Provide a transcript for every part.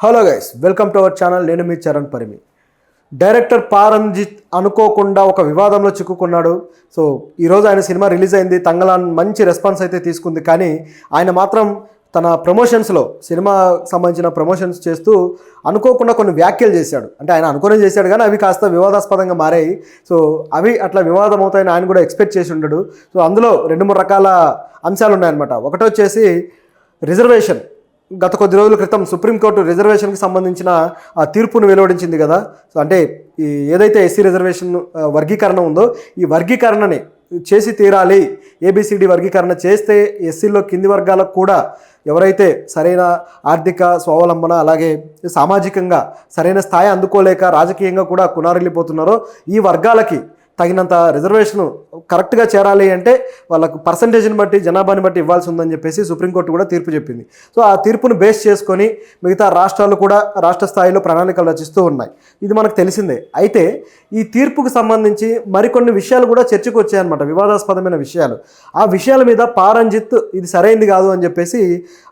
Hello guys, welcome to our channel. నేను మీ Charan Parimi. Director Paramjit అనుకోకుండా ఒక వివాదంలో చిక్కుకున్నాడు. సో ఈరోజు ఆయన సినిమా రిలీజ్ అయింది. తంగలాన్ మంచి రెస్పాన్స్ అయితే తీసుకుంది. కానీ ఆయన మాత్రం తన ప్రమోషన్స్లో సినిమా సంబంధించిన ప్రమోషన్స్ చేస్తూ అనుకోకుండా కొన్ని వ్యాఖ్యలు చేశాడు. అంటే ఆయన అనుకునే చేశాడు కానీ అవి కాస్త వివాదాస్పదంగా మారాయి. సో అవి అట్లా వివాదం అవుతాయని ఆయన కూడా ఎక్స్పెక్ట్ చేసి ఉండడు. సో అందులో 2-3 రకాల అంశాలు ఉన్నాయన్నమాట. ఒకటి వచ్చేసి రిజర్వేషన్. గత కొద్ది రోజుల క్రితం సుప్రీంకోర్టు రిజర్వేషన్కి సంబంధించిన ఆ తీర్పును వెలువడించింది కదా. సో అంటే ఏదైతే ఎస్సీ రిజర్వేషన్ వర్గీకరణ ఉందో ఈ వర్గీకరణని చేసి తీరాలి. ఏబిసిడి వర్గీకరణ చేస్తే ఎస్సీలో కింది వర్గాలకు కూడా ఎవరైతే సరైన ఆర్థిక స్వావలంబన అలాగే సామాజికంగా సరైన స్థాయి అందుకోలేక రాజకీయంగా కూడా కునారిల్లిపోతున్నారో ఈ వర్గాలకి తగినంత రిజర్వేషన్ కరెక్ట్గా చేరాలి అంటే వాళ్ళకు పర్సంటేజ్ని బట్టి జనాభాని బట్టి ఇవ్వాల్సి ఉందని చెప్పేసి సుప్రీంకోర్టు కూడా తీర్పు చెప్పింది. సో ఆ తీర్పును బేస్ చేసుకొని మిగతా రాష్ట్రాలు కూడా రాష్ట్ర స్థాయిలో ప్రణాళికలు రచిస్తూ ఉన్నాయి. ఇది మనకు తెలిసిందే. అయితే ఈ తీర్పుకు సంబంధించి మరికొన్ని విషయాలు కూడా చర్చకు వచ్చాయన్నమాట, వివాదాస్పదమైన విషయాలు. ఆ విషయాల మీద పారంజిత్ ఇది సరైంది కాదు అని చెప్పేసి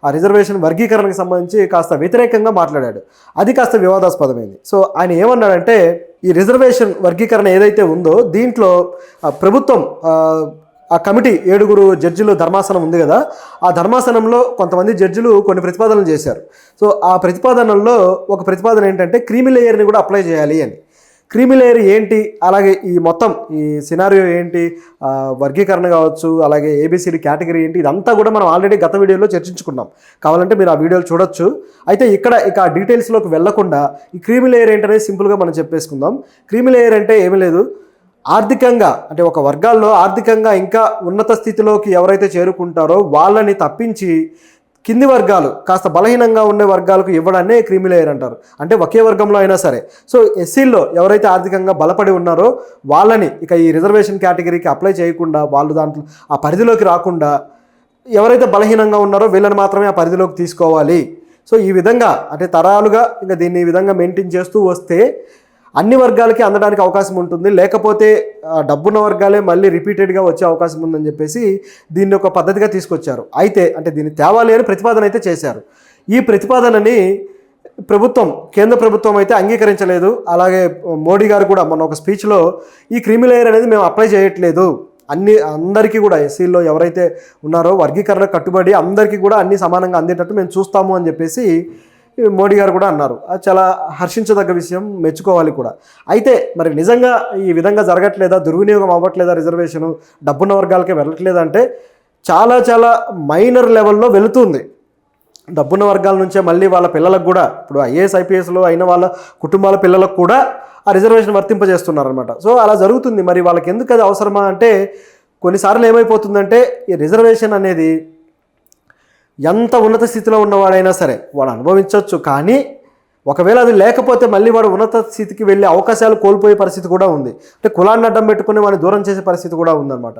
ఆ రిజర్వేషన్ వర్గీకరణకు సంబంధించి కాస్త వ్యతిరేకంగా మాట్లాడాడు. అది కాస్త వివాదాస్పదమైంది. సో ఆయన ఏమన్నాడంటే ఈ రిజర్వేషన్ వర్గీకరణ ఏదైతే ఉందో దీంట్లో ప్రభుత్వం ఆ కమిటీ 7 జడ్జిలు ధర్మాసనం ఉంది కదా, ఆ ధర్మాసనంలో కొంతమంది జడ్జిలు కొన్ని ప్రతిపాదనలు చేశారు. సో ఆ ప్రతిపాదనల్లో ఒక ప్రతిపాదన ఏంటంటే క్రీమీ లేయర్ని కూడా అప్లై చేయాలి అని. క్రీమీ లేయర్ ఏంటి, అలాగే ఈ మొత్తం ఈ సినారియో ఏంటి, వర్గీకరణ కావచ్చు, అలాగే ఏబిసిడి కేటగిరీ ఏంటి, ఇదంతా కూడా మనం ఆల్రెడీ గత వీడియోలో చర్చించుకున్నాం. కావాలంటే మీరు ఆ వీడియోలు చూడొచ్చు. అయితే ఇక్కడ ఇక డీటెయిల్స్లోకి వెళ్లకుండా ఈ క్రీమీ లేయర్ ఏంటనేది సింపుల్గా మనం చెప్పేసుకుందాం. క్రీమీ లేయర్ అంటే ఏమీ లేదు, ఆర్థికంగా అంటే ఒక వర్గాల్లో ఆర్థికంగా ఇంకా ఉన్నత స్థితిలోకి ఎవరైతే చేరుకుంటారో వాళ్ళని తప్పించి కింది వర్గాలు కాస్త బలహీనంగా ఉండే వర్గాలకు ఇవ్వడాన్నే క్రీమీ లేయర్ అంటారు. అంటే ఒకే వర్గంలో అయినా సరే. సో ఎస్సీల్లో ఎవరైతే ఆర్థికంగా బలపడి ఉన్నారో వాళ్ళని ఇక ఈ రిజర్వేషన్ కేటగిరీకి అప్లై చేయకుండా, వాళ్ళు దాంట్లో ఆ పరిధిలోకి రాకుండా ఎవరైతే బలహీనంగా ఉన్నారో వీళ్ళని మాత్రమే ఆ పరిధిలోకి తీసుకోవాలి. సో ఈ విధంగా అంటే తరాలుగా ఇంకా దీన్ని ఈ విధంగా మెయింటైన్ చేస్తూ వస్తే అన్ని వర్గాలకి అందడానికి అవకాశం ఉంటుంది. లేకపోతే డబ్బున్న వర్గాలే మళ్ళీ రిపీటెడ్గా వచ్చే అవకాశం ఉందని చెప్పేసి దీన్ని ఒక పద్ధతిగా తీసుకొచ్చారు. అయితే అంటే దీన్ని తేవాలి అని ప్రతిపాదన అయితే చేశారు. ఈ ప్రతిపాదనని కేంద్ర ప్రభుత్వం అయితే అంగీకరించలేదు. అలాగే మోడీ గారు కూడా మొన్న ఒక స్పీచ్లో ఈ క్రీమీ లేయర్ అనేది మేము అప్లై చేయట్లేదు, అందరికీ కూడా ఎస్సీల్లో ఎవరైతే ఉన్నారో వర్గీకరణ కట్టుబడి అందరికీ కూడా అన్ని సమానంగా అందేటట్టు మేము చూస్తాము అని చెప్పేసి మోడీ గారు కూడా అన్నారు. అది చాలా హర్షించదగ్గ విషయం, మెచ్చుకోవాలి కూడా. అయితే మరి నిజంగా ఈ విధంగా జరగట్లేదా, దుర్వినియోగం అవ్వట్లేదా, రిజర్వేషను డబ్బున్న వర్గాలకే వెళ్ళట్లేదంటే చాలా చాలా మైనర్ లెవెల్లో వెళుతుంది. డబ్బున్న వర్గాల నుంచే మళ్ళీ వాళ్ళ పిల్లలకు కూడా, ఇప్పుడు ఐఏఎస్ ఐపీఎస్లో అయిన వాళ్ళ కుటుంబాల పిల్లలకు కూడా ఆ రిజర్వేషన్ వర్తింపజేస్తున్నారనమాట. సో అలా జరుగుతుంది. మరి వాళ్ళకి ఎందుకు అది అవసరమా అంటే కొన్నిసార్లు ఏమైపోతుందంటే ఈ రిజర్వేషన్ అనేది ఎంత ఉన్నత స్థితిలో ఉన్నవాడైనా సరే వాడు అనుభవించవచ్చు. కానీ ఒకవేళ అది లేకపోతే మళ్ళీ వాడు ఉన్నత స్థితికి వెళ్ళే అవకాశాలు కోల్పోయే పరిస్థితి కూడా ఉంది. అంటే కులాన్ని అడ్డం పెట్టుకుని వాడిని దూరం చేసే పరిస్థితి కూడా ఉందన్నమాట.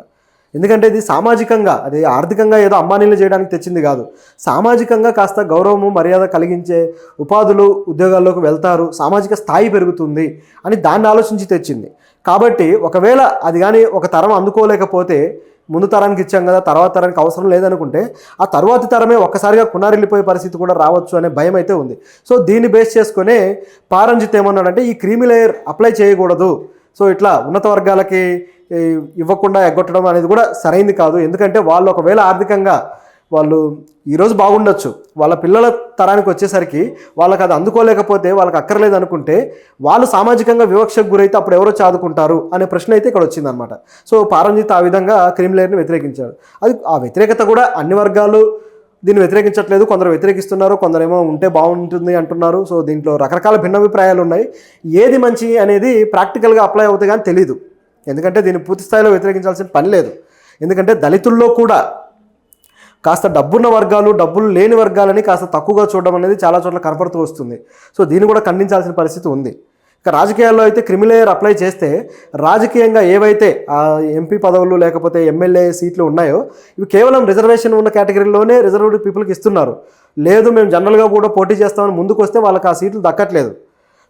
ఎందుకంటే ఇది సామాజికంగా, అది ఆర్థికంగా ఏదో అమ్మానీలు చేయడానికి తెచ్చింది కాదు. సామాజికంగా కాస్త గౌరవము మర్యాద కలిగించే ఉపాధులు ఉద్యోగాల్లోకి వెళ్తారు, సామాజిక స్థాయి పెరుగుతుంది అని దాన్ని ఆలోచించి తెచ్చింది. కాబట్టి ఒకవేళ అది కానీ ఒక తరం అందుకోలేకపోతే, ముందు తరానికి ఇచ్చాం కదా తర్వాత తరానికి అవసరం లేదనుకుంటే ఆ తర్వాతి తరమే ఒక్కసారిగా కునారిల్లిపోయే పరిస్థితి కూడా రావచ్చు అనే భయం అయితే ఉంది. సో దీన్ని బేస్ చేసుకునే పారంజిత్ ఏమన్నాడంటే ఈ క్రీమీ లేయర్ అప్లై చేయకూడదు, సో ఇట్లా ఉన్నత వర్గాలకి ఇవ్వకుండా ఎగ్గొట్టడం అనేది కూడా సరైంది కాదు. ఎందుకంటే వాళ్ళు ఒకవేళ ఆర్థికంగా వాళ్ళు ఈరోజు బాగుండొచ్చు, వాళ్ళ పిల్లల తరానికి వచ్చేసరికి వాళ్ళకి అది అందుకోలేకపోతే, వాళ్ళకి అక్కర్లేదు అనుకుంటే వాళ్ళు సామాజికంగా వివక్షకు గురైతే అప్పుడు ఎవరో చదువుకుంటారు అనే ప్రశ్న అయితే ఇక్కడ వచ్చిందనమాట. సో పారంజిత్ ఆ విధంగా క్రీమీ లేయర్ని వ్యతిరేకించాడు. అది ఆ వ్యతిరేకత కూడా అన్ని వర్గాలు దీన్ని వ్యతిరేకించట్లేదు, కొందరు వ్యతిరేకిస్తున్నారు, కొందరేమో ఉంటే బాగుంటుంది అంటున్నారు. సో దీంట్లో రకరకాల భిన్నాభిప్రాయాలు ఉన్నాయి. ఏది మంచి అనేది ప్రాక్టికల్గా అప్లై అవుతాయి కానీ తెలీదు. ఎందుకంటే దీన్ని పూర్తి స్థాయిలో వ్యతిరేకించాల్సిన పని లేదు. ఎందుకంటే దళితుల్లో కూడా కాస్త డబ్బున్న వర్గాలు డబ్బులు లేని వర్గాలని కాస్త తక్కువగా చూడడం అనేది చాలా చోట్ల కనపడుతూ వస్తుంది. సో దీన్ని కూడా ఖండించాల్సిన పరిస్థితి ఉంది. ఇక రాజకీయాల్లో అయితే క్రీమీ లేయర్ అప్లై చేస్తే రాజకీయంగా ఏవైతే ఎంపీ పదవులు లేకపోతే ఎమ్మెల్యే సీట్లు ఉన్నాయో ఇవి కేవలం రిజర్వేషన్ ఉన్న కేటగిరీలోనే రిజర్వ్డ్ పీపుల్కి ఇస్తున్నారు. లేదు మేము జనరల్గా కూడా పోటీ చేస్తామని ముందుకు వస్తే వాళ్ళకి ఆ సీట్లు దక్కట్లేదు.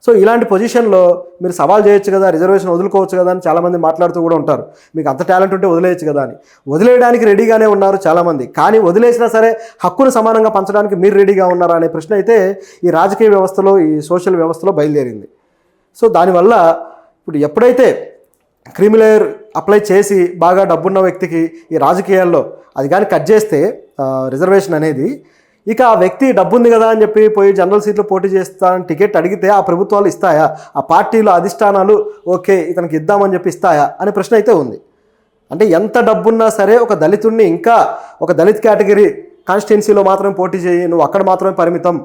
సో ఇలాంటి పొజిషన్లో మీరు సవాల్ చేయొచ్చు కదా, రిజర్వేషన్ వదులుకోవచ్చు కదా అని చాలామంది మాట్లాడుతూ కూడా ఉంటారు. మీకు అంత టాలెంట్ ఉంటే వదిలేయచ్చు కదా అని. వదిలేయడానికి రెడీగానే ఉన్నారు చాలామంది, కానీ వదిలేసినా సరే హక్కును సమానంగా పంచడానికి మీరు రెడీగా ఉన్నారా అనే ప్రశ్న అయితే ఈ రాజకీయ వ్యవస్థలో, ఈ సోషల్ వ్యవస్థలో బయలుదేరింది. సో దానివల్ల ఇప్పుడు ఎప్పుడైతే క్రిమిలేయర్ అప్లై చేసి బాగా డబ్బున్న వ్యక్తికి ఈ రాజకీయాల్లో అది కానీ కట్ చేస్తే రిజర్వేషన్ అనేది, ఇక ఆ వ్యక్తి డబ్బు ఉంది కదా అని చెప్పి పోయి జనరల్ సీట్లో పోటీ చేస్తానని టికెట్ అడిగితే ఆ ప్రభుత్వాలు ఇస్తాయా, ఆ పార్టీలు అధిష్టానాలు ఓకే ఇతనికి ఇద్దామని చెప్పి ఇస్తాయా అనే ప్రశ్న అయితే ఉంది. అంటే ఎంత డబ్బున్నా సరే ఒక దళితుడిని, ఇంకా ఒక దళిత్ కేటగిరీ కాన్స్టిట్యున్సీలో మాత్రమే పోటీ చేయి, నువ్వు అక్కడ మాత్రమే పరిమితం,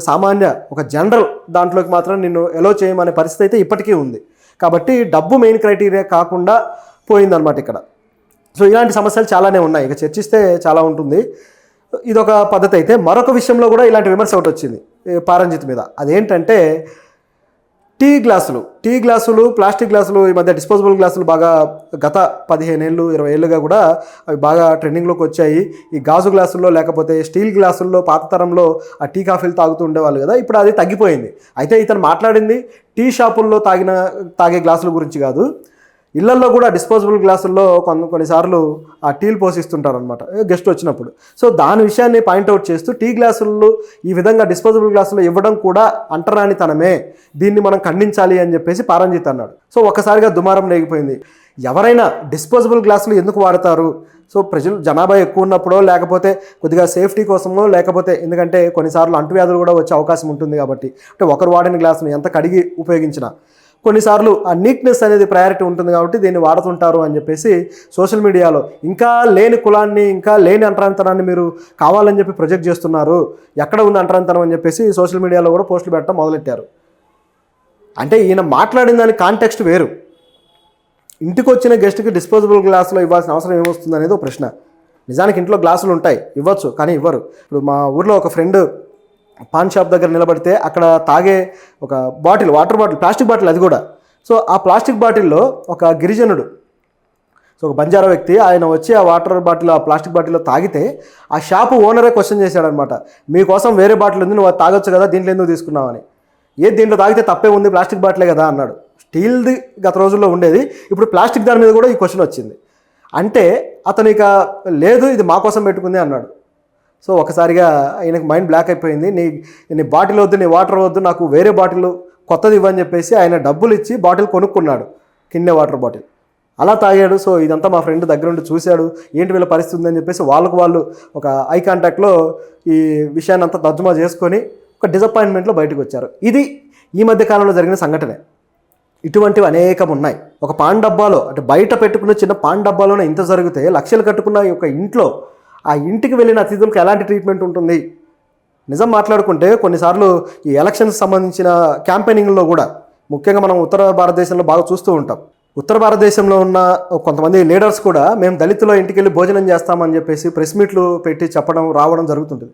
సామాన్య ఒక జనరల్ దాంట్లోకి మాత్రం నిన్ను ఎలో చేయమనే పరిస్థితి అయితే ఇప్పటికీ ఉంది. కాబట్టి డబ్బు మెయిన్ క్రైటీరియా కాకుండా పోయిందనమాట ఇక్కడ. సో ఇలాంటి సమస్యలు చాలానే ఉన్నాయి, ఇక చర్చిస్తే చాలా ఉంటుంది. ఇదొక పద్ధతి అయితే, మరొక విషయంలో కూడా ఇలాంటి విమర్శ ఒకటి వచ్చింది పారంజిత్ మీద. అదేంటంటే టీ గ్లాసులు, ప్లాస్టిక్ గ్లాసులు, ఈ మధ్య డిస్పోజబుల్ గ్లాసులు బాగా గత 15 ఏళ్ళు 20 ఏళ్ళుగా కూడా అవి బాగా ట్రెండింగ్లోకి వచ్చాయి. ఈ గాజు గ్లాసుల్లో లేకపోతే స్టీల్ గ్లాసుల్లో పాత తరంలో ఆ టీ కాఫీలు తాగుతూ ఉండేవాళ్ళు కదా, ఇప్పుడు అది తగ్గిపోయింది. అయితే ఇతను మాట్లాడింది టీ షాపుల్లో తాగే గ్లాసుల గురించి కాదు, ఇళ్లల్లో కూడా డిస్పోజబుల్ గ్లాసుల్లో కొన్నిసార్లు ఆ టీలు పోసిస్తుంటారు అనమాట గెస్ట్ వచ్చినప్పుడు. సో దాని విషయాన్ని పాయింట్అవుట్ చేస్తూ టీ గ్లాసులు ఈ విధంగా డిస్పోజబుల్ గ్లాసులు ఇవ్వడం కూడా అంటరానితనమే, దీన్ని మనం ఖండించాలి అని చెప్పేసి పారంజిత్ అన్నాడు. సో ఒక్కసారిగా దుమారం రేగిపోయింది. ఎవరైనా డిస్పోజబుల్ గ్లాసులు ఎందుకు వాడతారు? సో జనాభా ఎక్కువ ఉన్నప్పుడో, లేకపోతే కొద్దిగా సేఫ్టీ కోసమో, లేకపోతే ఎందుకంటే కొన్నిసార్లు అంటువ్యాధులు కూడా వచ్చే అవకాశం ఉంటుంది కాబట్టి, అంటే ఒకరు వాడిన గ్లాసును ఎంత కడిగి ఉపయోగించినా కొన్నిసార్లు ఆ నీట్నెస్ అనేది ప్రయారిటీ ఉంటుంది కాబట్టి దీన్ని వాడుతుంటారు అని చెప్పేసి సోషల్ మీడియాలో ఇంకా లేని కులాన్ని, ఇంకా లేని అంటరానితనాన్ని మీరు కావాలని చెప్పి ప్రొజెక్ట్ చేస్తున్నారు, ఎక్కడ ఉన్న అంటరానితనం అని చెప్పేసి సోషల్ మీడియాలో కూడా పోస్టులు పెట్టడం మొదలెట్టారు. అంటే ఈయన మాట్లాడిన దాని కాంటెక్స్ట్ వేరు. ఇంటికి వచ్చిన గెస్ట్కి డిస్పోజబుల్ గ్లాసులో ఇవ్వాల్సిన అవసరం ఏమొస్తుంది అనేది ఒక ప్రశ్న. నిజానికి ఇంట్లో గ్లాసులు ఉంటాయి, ఇవ్వచ్చు, కానీ ఇవ్వరు. ఇప్పుడు మా ఊర్లో ఒక ఫ్రెండ్ పాన్ షాప్ దగ్గర నిలబడితే అక్కడ తాగే ఒక bottle, water bottle, plastic bottle, అది కూడా. సో ఆ ప్లాస్టిక్ బాటిల్లో ఒక గిరిజనుడు, సో ఒక బంజారా వ్యక్తి, ఆయన వచ్చి ఆ వాటర్ బాటిల్, ఆ ప్లాస్టిక్ బాటిల్లో తాగితే ఆ షాపు ఓనరే క్వశ్చన్ చేశాడనమాట, మీకోసం వేరే బాటిల్ ఉంది, నువ్వు అది తాగొచ్చు కదా, దీంట్లో ఎందుకు తీసుకున్నావని. దీంట్లో తాగితే తప్పే ఉంది, ప్లాస్టిక్ బాటిలే కదా అన్నాడు. స్టీల్ది గత రోజుల్లో ఉండేది, ఇప్పుడు ప్లాస్టిక్ దాని మీద కూడా ఈ క్వశ్చన్ వచ్చింది. అంటే అతను ఇక లేదు, ఇది మా కోసం పెట్టుకుంది అన్నాడు. సో ఒకసారిగా ఆయనకు మైండ్ బ్లాక్ అయిపోయింది. నీ బాటిల్ వద్దు, నీ వాటర్ వద్దు, నాకు వేరే బాటిల్ కొత్తది ఇవ్వని చెప్పేసి ఆయన డబ్బులు ఇచ్చి బాటిల్ కొనుక్కున్నాడు, కిన్నే వాటర్ బాటిల్. అలా తాగాడు. సో ఇదంతా మా ఫ్రెండ్ దగ్గరుండి చూశాడు, ఏంటి వీళ్ళ పరిస్థితి ఉందని చెప్పేసి వాళ్ళు ఒక ఐ కాంటాక్ట్లో ఈ విషయాన్ని అంతా తర్జుమా చేసుకొని ఒక డిసప్పాయింట్మెంట్లో బయటకు వచ్చారు. ఇది ఈ మధ్య కాలంలో జరిగిన సంఘటనే. ఇటువంటివి అనేకం ఉన్నాయి. ఒక పాన్ డబ్బాలో, అంటే బయట పెట్టుకున్న చిన్న పాన్ డబ్బాలోనే ఇంత జరిగితే, లక్షలు కట్టుకున్న ఒక ఇంట్లో ఆ ఇంటికి వెళ్ళిన అతిథులకు ఎలాంటి ట్రీట్మెంట్ ఉంటుంది? నిజం మాట్లాడుకుంటే కొన్నిసార్లు ఈ ఎలక్షన్స్ సంబంధించిన క్యాంపెయినింగ్లో కూడా, ముఖ్యంగా మనం ఉత్తర భారతదేశంలో బాగా చూస్తూ ఉంటాం. ఉత్తర భారతదేశంలో ఉన్న కొంతమంది లీడర్స్ కూడా మేము దళితుల ఇంటికి వెళ్ళి భోజనం చేస్తామని చెప్పేసి ప్రెస్ మీట్లు పెట్టి రావడం జరుగుతుంటుంది.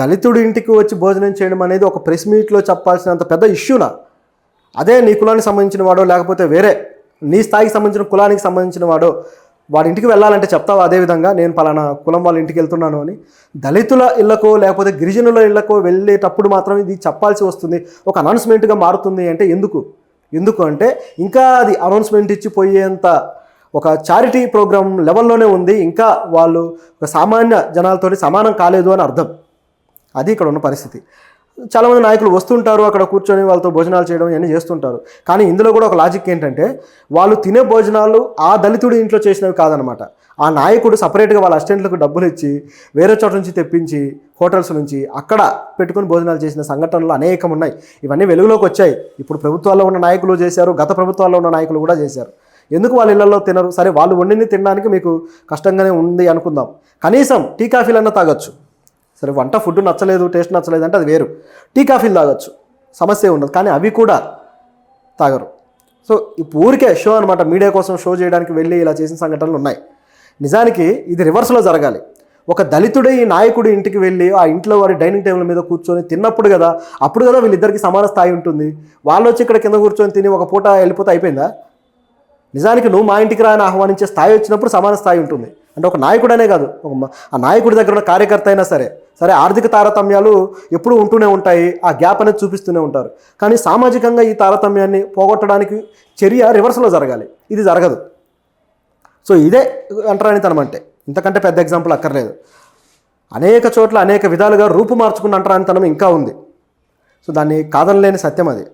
దళితుడి ఇంటికి వచ్చి భోజనం చేయడం అనేది ఒక ప్రెస్ మీట్లో చెప్పాల్సినంత పెద్ద ఇష్యూనా? అదే నీ కులానికి సంబంధించిన వాడో, లేకపోతే వేరే నీ స్థాయికి సంబంధించిన కులానికి సంబంధించిన వాడో వాడి ఇంటికి వెళ్ళాలంటే చెప్తావు అదేవిధంగా, నేను పలానా కులం వాళ్ళ ఇంటికి వెళ్తున్నాను అని. దళితుల ఇళ్లకో లేకపోతే గిరిజనుల ఇళ్లకో వెళ్ళేటప్పుడు మాత్రం ఇది చెప్పాల్సి వస్తుంది, ఒక అనౌన్స్మెంట్గా మారుతుంది. అంటే ఎందుకు అంటే ఇంకా అది అనౌన్స్మెంట్ ఇచ్చి పోయేంత ఒక చారిటీ ప్రోగ్రామ్ లెవెల్లోనే ఉంది, ఇంకా వాళ్ళు ఒక సామాన్య జనాలతోటి సమానం కాలేదు అని అర్థం. అది ఇక్కడ ఉన్న పరిస్థితి. చాలామంది నాయకులు వస్తుంటారు, అక్కడ కూర్చొని వాళ్ళతో భోజనాలు చేయడం ఇవన్నీ చేస్తుంటారు. కానీ ఇందులో కూడా ఒక లాజిక్ ఏంటంటే, వాళ్ళు తినే భోజనాలు ఆ దళితుడి ఇంట్లో చేసినవి కాదనమాట. ఆ నాయకుడు సపరేట్గా వాళ్ళ అసిస్టెంట్లకు డబ్బులు ఇచ్చి వేరే చోట నుంచి తెప్పించి హోటల్స్ నుంచి అక్కడ పెట్టుకుని భోజనాలు చేసిన సంఘటనలు అనేకం ఉన్నాయి. ఇవన్నీ వెలుగులోకి వచ్చాయి. ఇప్పుడు ప్రభుత్వాల్లో ఉన్న నాయకులు చేశారు, గత ప్రభుత్వాల్లో ఉన్న నాయకులు కూడా చేశారు. ఎందుకు వాళ్ళ ఇళ్లలో తినరు? సరే, వాళ్ళు వండింది తినడానికి మీకు కష్టంగానే ఉంది అనుకుందాం, కనీసం టీ కాఫీలన్నా తాగొచ్చు. సరే, వంట ఫుడ్ నచ్చలేదు, టేస్ట్ నచ్చలేదు అంటే అది వేరు, టీ కాఫీలు తాగొచ్చు, సమస్య ఉండదు. కానీ అవి కూడా తాగరు. సో ఇప్పుడు ఊరికే షో అనమాట, మీడియా కోసం షో చేయడానికి వెళ్ళి ఇలా చేసిన సంఘటనలు ఉన్నాయి. నిజానికి ఇది రివర్స్లో జరగాలి. ఒక దళితుడే ఈ నాయకుడి ఇంటికి వెళ్ళి ఆ ఇంట్లో వారి డైనింగ్ టేబుల్ మీద కూర్చొని తిన్నప్పుడు కదా, అప్పుడు కదా వీళ్ళిద్దరికి సమాన స్థాయి ఉంటుంది. వాళ్ళు వచ్చి ఇక్కడ కింద కూర్చొని తిని ఒక పూట వెళ్ళిపోతే అయిపోయిందా? నిజానికి నువ్వు మా ఇంటికి రాని ఆహ్వానించే స్థాయి వచ్చినప్పుడు సమాన స్థాయి ఉంటుంది. అంటే ఒక నాయకుడనే కాదు, ఆ నాయకుడి దగ్గర ఉన్న కార్యకర్త అయినా సరే ఆర్థిక తారతమ్యాలు ఎప్పుడూ ఉంటూనే ఉంటాయి, ఆ గ్యాప్ అనేది చూపిస్తూనే ఉంటారు. కానీ సామాజికంగా ఈ తారతమ్యాన్ని పోగొట్టడానికి చర్య రివర్స్లో జరగాలి, ఇది జరగదు. సో ఇదే అంటరానితనం అంటే, ఇంతకంటే పెద్ద ఎగ్జాంపుల్ అక్కర్లేదు. అనేక చోట్ల అనేక విధాలుగా రూపు మార్చుకున్న అంటరానితనం ఇంకా ఉంది. సో దాన్ని కాదనలేని సత్యం అది.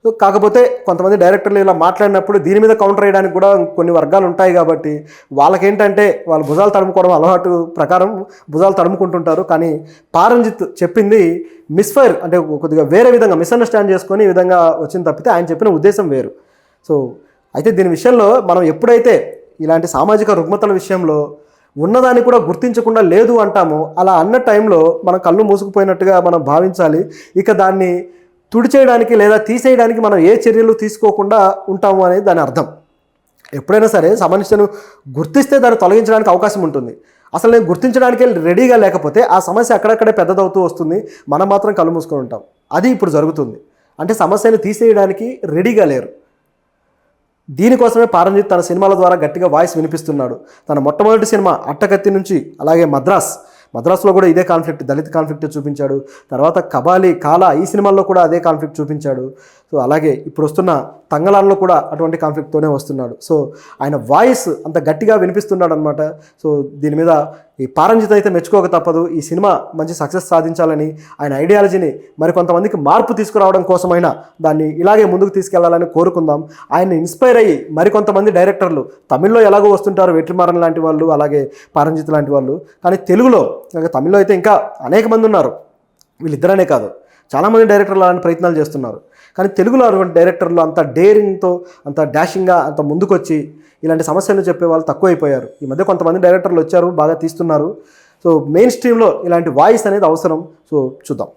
సో కాకపోతే కొంతమంది డైరెక్టర్లు ఇలా మాట్లాడినప్పుడు దీని మీద కౌంటర్ వేయడానికి కూడా కొన్ని వర్గాలు ఉంటాయి కాబట్టి వాళ్ళకేంటంటే వాళ్ళు భుజాలు తడుముకోవడం అలవాటు ప్రకారం భుజాలు తడుముకుంటుంటారు. కానీ పారంజిత్ చెప్పింది మిస్ఫైర్, అంటే కొద్దిగా వేరే విధంగా మిస్అండర్స్టాండ్ చేసుకొని ఈ విధంగా వచ్చింది తప్పితే ఆయన చెప్పిన ఉద్దేశం వేరు. సో అయితే దీని విషయంలో మనం ఎప్పుడైతే ఇలాంటి సామాజిక రుగ్మతల విషయంలో ఉన్నదాన్ని కూడా గుర్తించకుండా లేదు అంటామో, అలా అన్న టైంలో మనం కళ్ళు మూసుకుపోయినట్టుగా మనం భావించాలి. ఇక దాన్ని తుడిచేయడానికి లేదా తీసేయడానికి మనం ఏ చర్యలు తీసుకోకుండా ఉంటాము అనేది దాని అర్థం. ఎప్పుడైనా సరే సమస్యను గుర్తిస్తే దాన్ని తొలగించడానికి అవకాశం ఉంటుంది. అసలు నేను గుర్తించడానికి రెడీగా లేకపోతే ఆ సమస్య అక్కడక్కడే పెద్దదవుతూ వస్తుంది, మనం మాత్రం కళ్ళు మూసుకొని ఉంటాం. అది ఇప్పుడు జరుగుతుంది. అంటే సమస్యను తీసేయడానికి రెడీగా లేరు. దీనికోసమే పారంజిత్ తన సినిమాల ద్వారా గట్టిగా వాయిస్ వినిపిస్తున్నాడు. తన మొట్టమొదటి సినిమా అట్టకత్తి నుంచి, అలాగే మద్రాస్లో కూడా ఇదే కాన్ఫ్లిక్ట్, దళిత కాన్ఫ్లిక్ట్ చూపించాడు. తర్వాత కబాలి, కాలా ఈ సినిమాల్లో కూడా అదే కాన్ఫ్లిక్ట్ చూపించాడు. సో అలాగే ఇప్పుడు వస్తున్న తంగలాన్లో కూడా అటువంటి కాన్ఫ్లిక్ట్తోనే వస్తున్నాడు. సో ఆయన వాయిస్ అంత గట్టిగా వినిపిస్తున్నాడు అనమాట. సో దీని మీద ఈ పారంజిత్ అయితే మెచ్చుకోక తప్పదు. ఈ సినిమా మంచి సక్సెస్ సాధించాలని, ఆయన ఐడియాలజీని మరికొంతమందికి మార్పు తీసుకురావడం కోసమైనా దాన్ని ఇలాగే ముందుకు తీసుకెళ్లాలని కోరుకుందాం. ఆయన ఇన్స్పైర్ అయ్యి మరికొంతమంది డైరెక్టర్లు, తమిళ్లో ఎలాగో వస్తుంటారు వెట్రిమారన్ లాంటి వాళ్ళు, అలాగే పారంజిత్ లాంటి వాళ్ళు, కానీ తెలుగులో, తమిళ్లో అయితే ఇంకా అనేక మంది ఉన్నారు. వీళ్ళిద్దరనే కాదు, చాలామంది డైరెక్టర్లు అలాంటి ప్రయత్నాలు చేస్తున్నారు. కానీ తెలుగులో అటువంటి డైరెక్టర్లు అంత డేరింగ్తో, అంత డాషింగ్గా, అంత ముందుకొచ్చి ఇలాంటి సమస్యలు చెప్పే వాళ్ళు తక్కువైపోయారు. ఈ మధ్య కొంతమంది డైరెక్టర్లు వచ్చారు, బాగా తీస్తున్నారు. సో మెయిన్ స్ట్రీమ్లో ఇలాంటి వాయిస్ అనేది అవసరం. సో చూద్దాం.